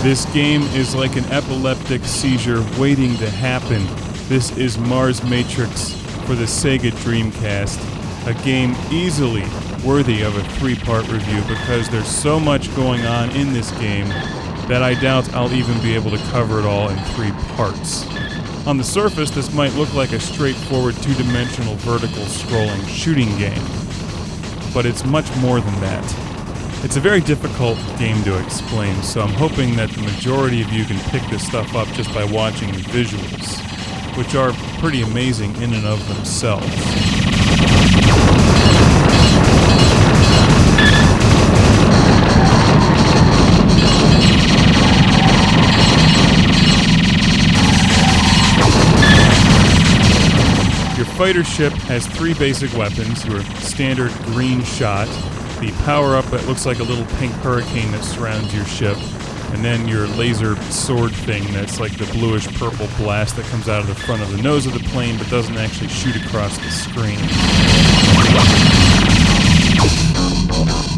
This game is like an epileptic seizure waiting to happen. This is Mars Matrix for the Sega Dreamcast, a game easily worthy of a 3-part review because there's so much going on in this game that I doubt I'll even be able to cover it all in 3 parts. On the surface, this might look like a straightforward 2-dimensional vertical scrolling shooting game, but it's much more than that. It's a very difficult game to explain, so I'm hoping that the majority of you can pick this stuff up just by watching the visuals, which are pretty amazing in and of themselves. Your fighter ship has 3 basic weapons: your standard green shot, the Powerup that looks like a little pink hurricane that surrounds your ship, and then your laser sword thing that's like the bluish-purple blast that comes out of the front of the nose of the plane but doesn't actually shoot across the screen.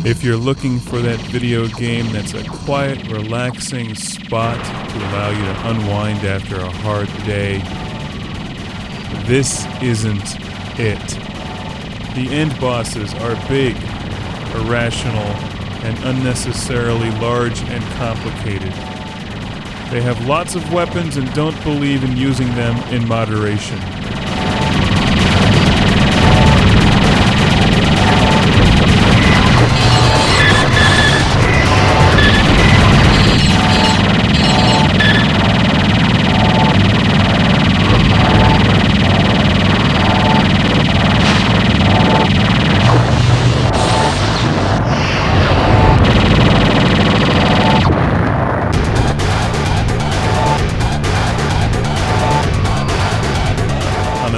If you're looking for that video game that's a quiet, relaxing spot to allow you to unwind after a hard day, this isn't it. The end bosses are big, irrational, and unnecessarily large and complicated. They have lots of weapons and don't believe in using them in moderation.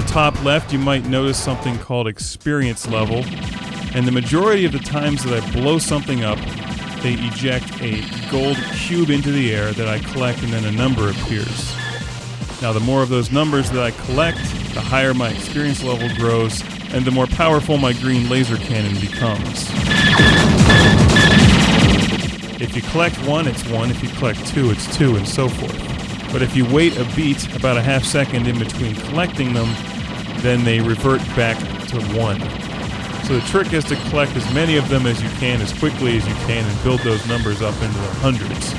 Top left, you might notice something called experience level, and the majority of the times that I blow something up, they eject a gold cube into the air that I collect, and then a number appears. Now, the more of those numbers that I collect, the higher my experience level grows, and the more powerful my green laser cannon becomes. If you collect 1, it's 1. If you collect 2, it's 2, and so forth. But if you wait a beat, about a half second in between collecting them, then they revert back to 1. So the trick is to collect as many of them as you can, as quickly as you can, and build those numbers up into the hundreds.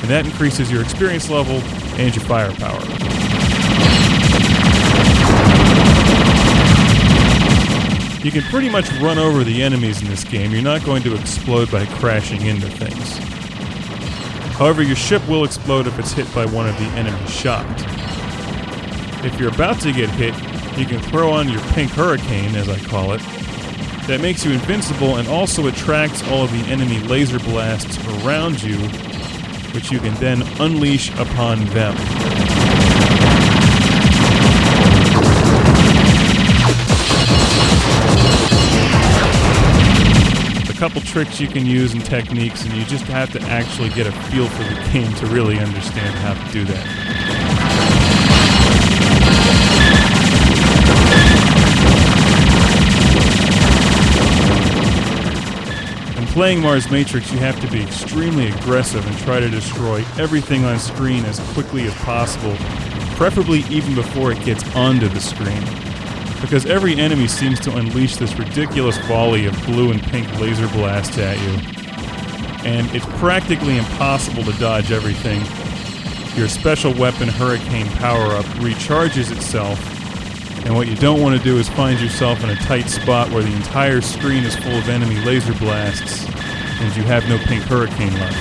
And that increases your experience level and your firepower. You can pretty much run over the enemies in this game. You're not going to explode by crashing into things. However, your ship will explode if it's hit by one of the enemy shot. If you're about to get hit, you can throw on your pink hurricane, as I call it. That makes you invincible and also attracts all of the enemy laser blasts around you, which you can then unleash upon them. A couple tricks you can use and techniques, and you just have to actually get a feel for the game to really understand how to do that. Playing Mars Matrix, you have to be extremely aggressive and try to destroy everything on screen as quickly as possible, preferably even before it gets onto the screen, because every enemy seems to unleash this ridiculous volley of blue and pink laser blasts at you, and it's practically impossible to dodge everything. Your special weapon Hurricane Powerup recharges itself, and what you don't want to do is find yourself in a tight spot where the entire screen is full of enemy laser blasts and you have no pink hurricane left.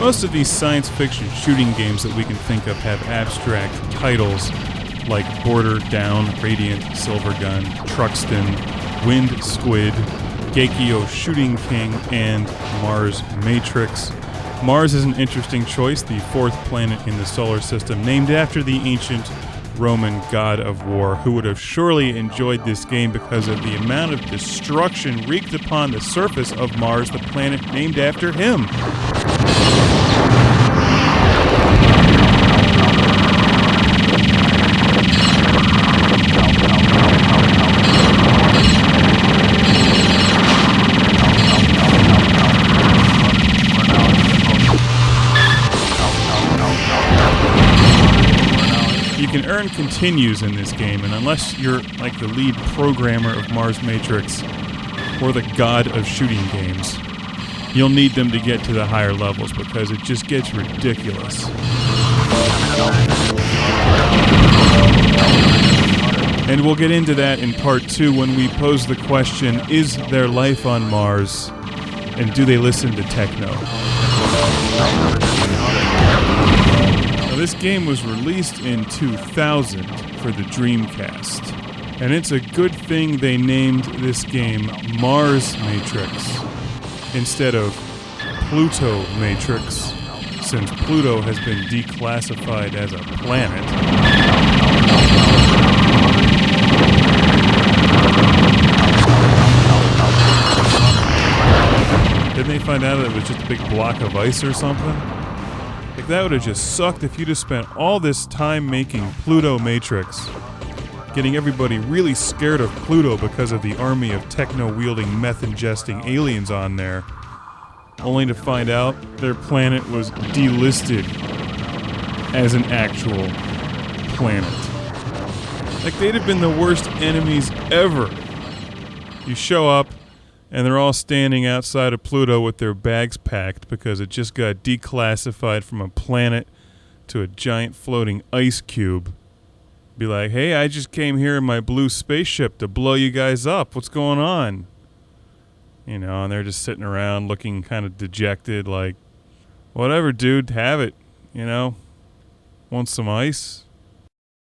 Most of these science fiction shooting games that we can think of have abstract titles like Border Down, Radiant, Silvergun, Truxton, Wind Squid, Geikyo Shooting King, and Mars Matrix. Mars is an interesting choice, the 4th planet in the solar system, named after the ancient Roman god of war, who would have surely enjoyed this game because of the amount of destruction wreaked upon the surface of Mars, the planet named after him. You can earn continues in this game, and unless you're like the lead programmer of Mars Matrix or the god of shooting games, you'll need them to get to the higher levels because it just gets ridiculous. And we'll get into that in part 2 when we pose the question, is there life on Mars, and do they listen to techno? Now, this game was released in 2000 for the Dreamcast, and it's a good thing they named this game Mars Matrix instead of Pluto Matrix, since Pluto has been declassified as a planet. Didn't they find out that it was just a big block of ice or something? Like, that would have just sucked if you'd have spent all this time making Pluto Matrix, getting everybody really scared of Pluto because of the army of techno-wielding, meth-ingesting aliens on there, only to find out their planet was delisted as an actual planet. Like, they'd have been the worst enemies ever. You show up, and they're all standing outside of Pluto with their bags packed because it just got declassified from a planet to a giant floating ice cube. Be like, hey, I just came here in my blue spaceship to blow you guys up. What's going on? You know, and they're just sitting around looking kind of dejected, like, whatever, dude, have it. You know, want some ice?